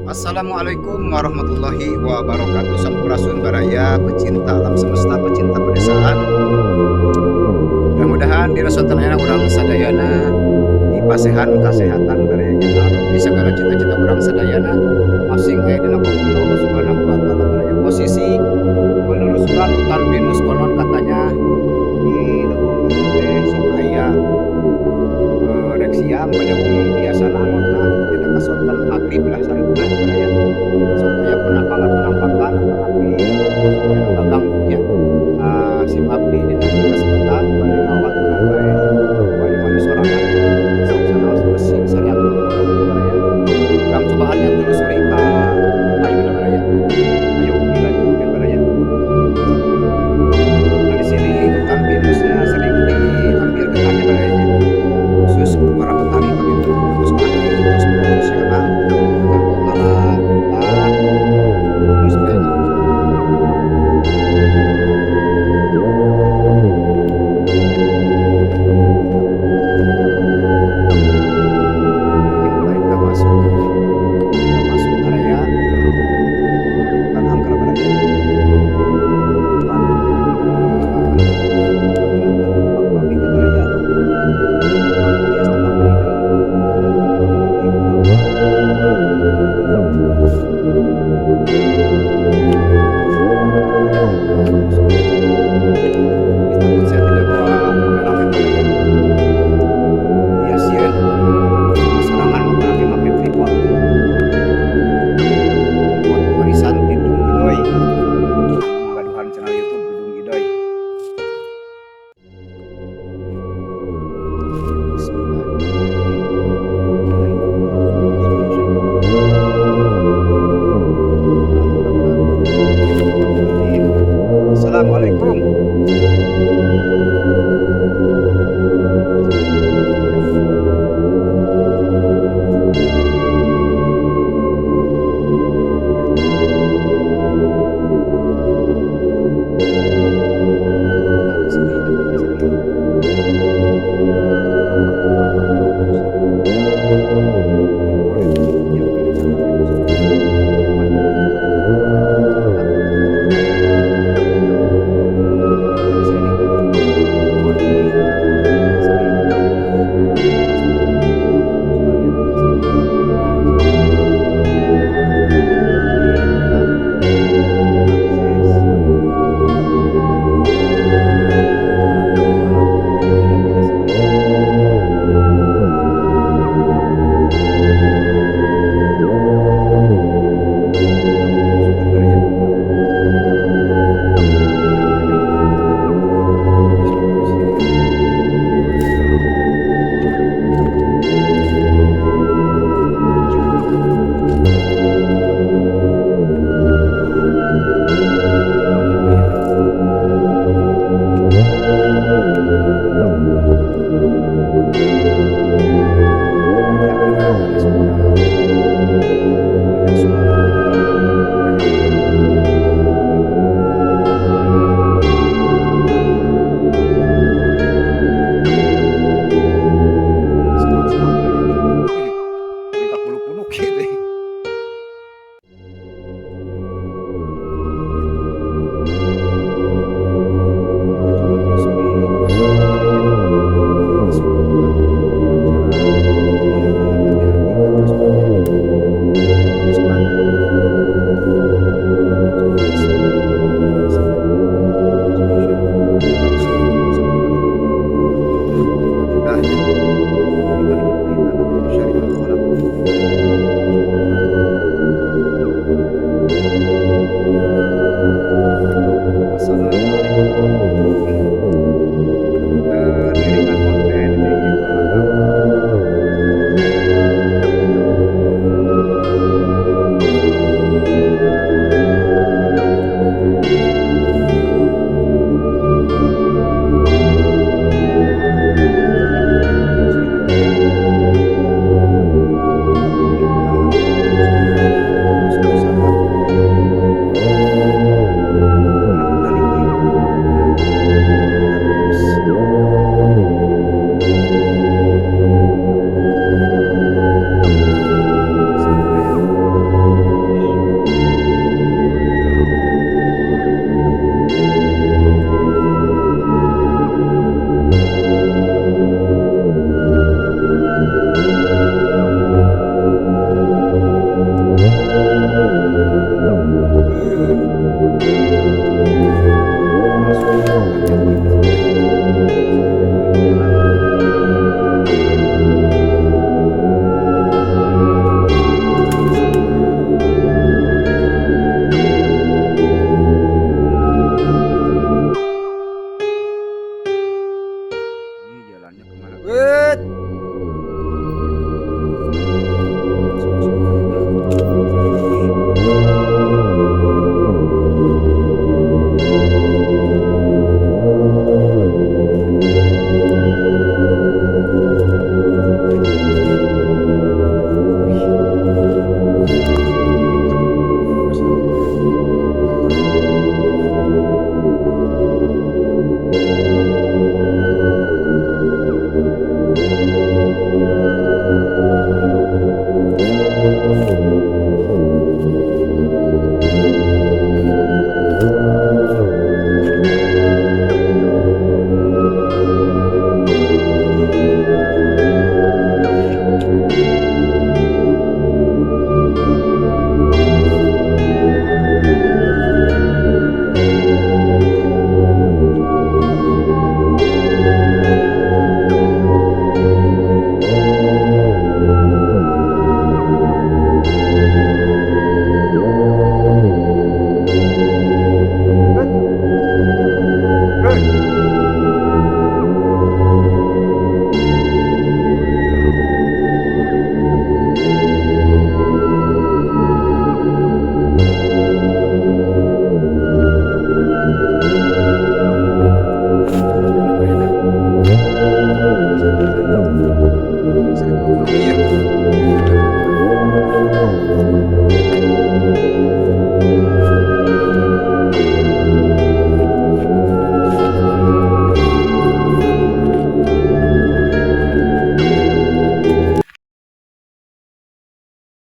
Assalamualaikum warahmatullahi wabarakatuh. Sampurasun baraya pecinta alam semesta, pecinta pedesaan. Mudah-mudahan dirasotan enak urang sadayana dipasehan kasehatan baraya kita di segala cita-cita urang sadayana masing aya dina kopi Allah Subhanahu wa taala baraya. Posisi meneluskan hutan pinus konon katanya di leuweung teh sok aya rek siang pada umum biasa anotna kita kasonten magrib lah sareutna baraya. Sok aya penampakan tapi sok aya nu gaganggunya. Sim abdi dina kasempatan bade ngawantunan bae bade mani sorangan sok sanaos bersih sareat baraya. Urang cobaannya telusuri ka ayeuna baraya. Ayo dilanjutkeun baraya. Nah di sini hutan pinusnya sering diambil getahnya baraya. Khusus para petani begitu terus padi terus profesional kanggo ngalah getah pinus baraya. Ini mulai kita masuk